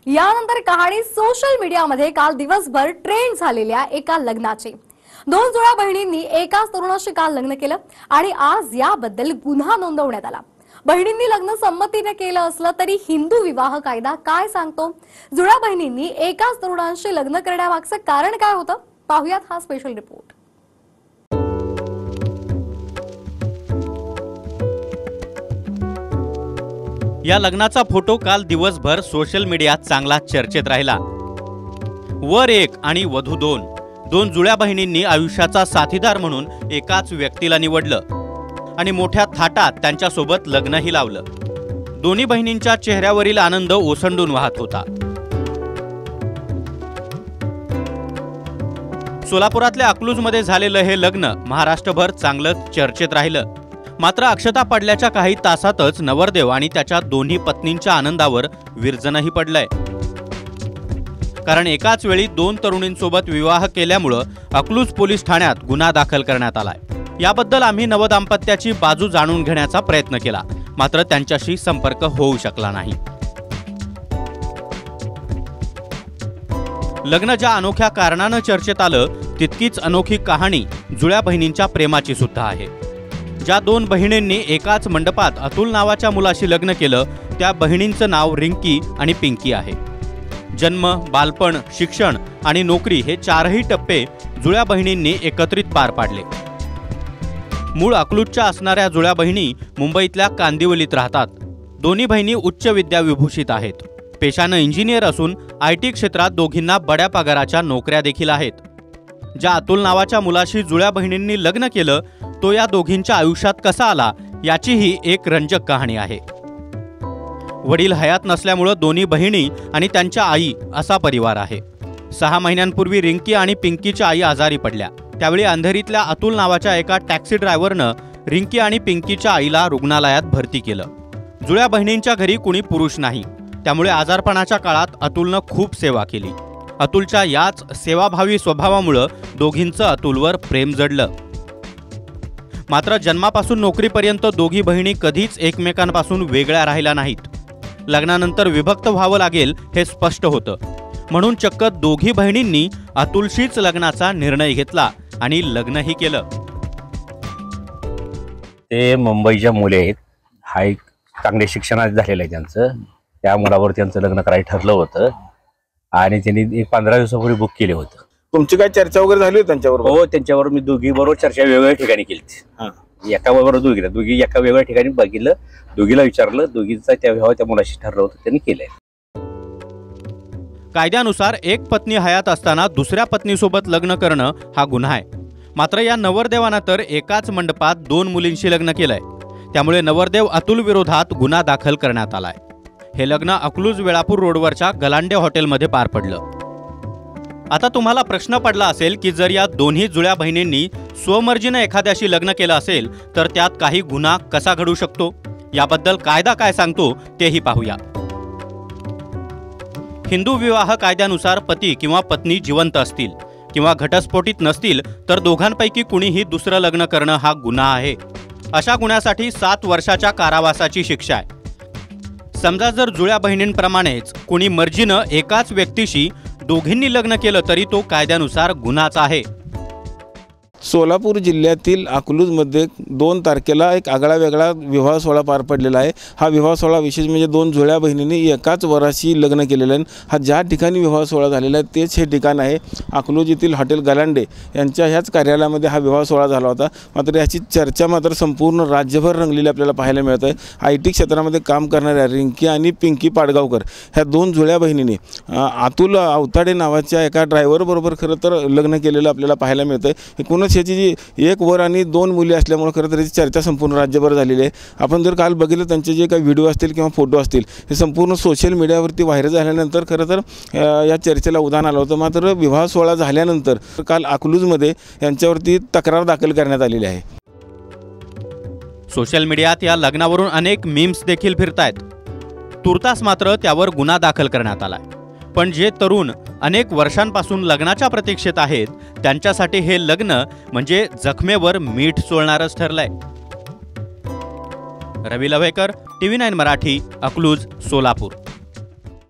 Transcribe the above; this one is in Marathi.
यानंतर कहाणी सोशल मीडियामध्ये काल दिवसभर ट्रेंड झालेल्या एका लग्नाची। दोन जुळ्या बहिणींनी एकाच तरुणाशी काल लग्न केलं आणि आज याबद्दल गुन्हा नोंदवण्यात आला। बहिणींनी लग्न संमतीने केलं असलं तरी हिंदू विवाह कायदा काय सांगतो? जुळ्या बहिणींनी एकाच तरुणाशी लग्न करण्यामागचं कारण काय होतं? पाहूयात हा स्पेशल रिपोर्ट। या लग्नाचा फोटो काल दिवसभर सोशल मीडियात चांगला चर्चेत राहिला। वर एक आणि वधू दोन जुळ्या बहिणींनी आयुष्याचा साथीदार म्हणून एकाच व्यक्तीला निवडलं आणि मोठ्या थाटात त्यांच्यासोबत लग्नही लावलं। दोन्ही बहिणींच्या चेहऱ्यावरील आनंद ओसंडून वाहत होता। सोलापुरातल्या अकलूजमध्ये झालेलं हे लग्न महाराष्ट्रभर चांगलं चर्चेत राहिलं। मात्र अक्षता पडल्याच्या काही तासातच नवरदेव आणि त्याच्या दोन्ही पत्नींच्या आनंदावर विरजणही पडलंय। कारण एकाच वेळी दोन तरुणींसोबत विवाह केल्यामुळे अकलूज पोलीस ठाण्यात गुन्हा दाखल करण्यात आलाय। याबद्दल आम्ही नवदाम्पत्याची बाजू जाणून घेण्याचा प्रयत्न केला, मात्र त्यांच्याशी संपर्क होऊ शकला नाही। लग्न ज्या अनोख्या कारणानं चर्चेत आलं, तितकीच अनोखी कहाणी जुळ्या बहिणींच्या प्रेमाची सुद्धा आहे। ज्या दोन बहिणींनी एकाच मंडपात अतुल नावाच्या मुलाशी लग्न केलं, त्या बहिणींचं नाव रिंकी आणि पिंकी आहे। जन्म, बालपण, शिक्षण आणि नोकरी हे चारही टप्पे जुळ्या बहिणींनी एकत्रित पार पाडले। मूळ अकलूजच्या असणाऱ्या जुळ्या बहिणी मुंबईतल्या कांदिवलीत राहतात। दोन्ही बहिणी उच्च विद्याविभूषित आहेत। पेशानं इंजिनियर असून IT क्षेत्रात दोघींना बड्या पगाराच्या नोकऱ्या देखील आहेत। ज्या अतुल नावाच्या मुलाशी जुळ्या बहिणींनी लग्न केलं, तो या दोघींच्या आयुष्यात कसा आला याची ही एक रंजक कहाणी आहे। वडील हयात नसल्यामुळे दोन्ही बहिणी आणि त्यांच्या आई असा परिवार आहे। 6 महिन्यांपूर्वी रिंकी आणि पिंकीच्या आई आजारी पडल्या। त्यावेळी अंधेरीतल्या अतुल नावाच्या एका टॅक्सी ड्रायव्हरनं रिंकी आणि पिंकीच्या आईला रुग्णालयात भरती केलं। जुळ्या बहिणींच्या घरी कुणी पुरुष नाही, त्यामुळे आजारपणाच्या काळात अतुलनं खूप सेवा केली। अतुलच्या याच सेवाभावी स्वभावामुळे दोघींचं अतुलवर प्रेम जडलं। मात्र जन्मापासून नोकरीपर्यंत दोघी बहिणी कधीच एकमेकांपासून वेगळ्या राहिल्या नाहीत। लग्नानंतर विभक्त व्हावं लागेल हे स्पष्ट होतं, म्हणून चक्क दोघी बहिणींनी अतुलशीच लग्नाचा निर्णय घेतला आणि लग्नही केलं। ते मुंबईच्या मुले आहेत, हा एक चांगले शिक्षणात झालेलं आहे त्यांचं। त्या मुलावर त्यांचं लग्न करायचं ठरलं होतं आणि त्यांनी एक 15 दिवसापूर्वी बुक केले होतं। तुमची काय चर्चा वगैरे झाली होती त्यांच्याबरोबर? हो, त्यांच्यावर मी दोघी बरोबर चर्चा वेगवेगळ्या ठिकाणी केली। एका बरोबर दोघी एका वेगळ्या ठिकाणी बघितलं, दोघीला विचारलं, दोघींचा त्या विवाह त्या मुलाशी ठरलं होतं, त्यांनी केलंय। कायद्यानुसार एक पत्नी हयात असताना दुसऱ्या पत्नीसोबत लग्न करणं हा गुन्हा आहे। मात्र या नवरदेवानं तर एकाच मंडपात 2 मुलींशी लग्न केलंय, त्यामुळे नवरदेव अतुल विरोधात गुन्हा दाखल करण्यात आलाय। हे लग्न अकलूज वेळापूर रोडवरच्या गलांडे हॉटेलमध्ये पार पडलं। आता तुम्हाला प्रश्न पडला असेल की जर या दोन्ही जुळ्या बहिणींनी स्वमर्जीनं एखाद्याशी लग्न केलं असेल तर त्यात काही गुन्हा कसा घडू शकतो? याबद्दल कायदा काय सांगतो तेही पाहूया। हिंदू विवाह कायद्यानुसार पती किंवा पत्नी जिवंत असतील किंवा घटस्फोटित नसतील तर दोघांपैकी कुणीही दुसरं लग्न करणं हा गुन्हा आहे। अशा गुन्ह्यासाठी 7 वर्षाच्या कारावासाची शिक्षा आहे। समजा जर जुळ्या बहिणींप्रमाणेच कुणी मर्जीनं एकाच व्यक्तीशी दोघींनी लग्न केलं तरी तो कायद्यानुसार गुन्हाच आहे। सोलापूर जिल्ह्यातील अकलूजमध्ये 2 तारखेला एक आगळा वेगळा विवाह सोहळा पार पडलेला आहे। हा विवाह सोहळा विशेष म्हणजे 2 जुळ्या बहिणींनी एकाच वराशी लग्न केलेलं आहे। हा ज्या ठिकाणी विवाह सोहळा झालेला आहे तेच हे ठिकाण आहे। अकलूज येथील हॉटेल गलांडे यांच्या ह्याच कार्यालयामध्ये हा विवाह सोहळा झाला होता। मात्र याची चर्चा मात्र संपूर्ण राज्यभर रंगलेली आपल्याला पाहायला मिळत आहे। IT क्षेत्रामध्ये काम करणाऱ्या रिंकी आणि पिंकी पाडगावकर ह्या 2 जुळ्या बहिणींनी अतुल अवताडे नावाच्या एका ड्रायव्हरबरोबर खरं तर लग्न केलेलं आपल्याला पाहायला मिळतं आहे। एकूणच याची जी 1 वर आणि 2 मुली असल्यामुळे खरं तर याची चर्चा संपूर्ण राज्यभर झालेली आहे। आपण जर काल बघितलं त्यांचे जे काही व्हिडिओ असतील किंवा फोटो असतील हे संपूर्ण सोशल मीडियावरती व्हायरल झाल्यानंतर खरं तर या चर्चेला उधाण आलं होतं। मात्र विवाह सोहळा झाल्यानंतर काल अकलूजमध्ये यांच्यावरती तक्रार दाखल करण्यात आलेली आहे। सोशल मीडियात या लग्नावरून अनेक मीम्स देखील फिरतायत। तुर्तास मात्र त्यावर गुन्हा दाखल करण्यात आलाय। पण जे तरुण अनेक वर्षांपासून लग्नाच्या प्रतीक्षेत आहेत त्यांच्यासाठी हे लग्न म्हणजे जखमेवर मीठ चोळणारच ठरलंय। रवी लवेकर, TV9 मराठी, अकलूज, सोलापूर।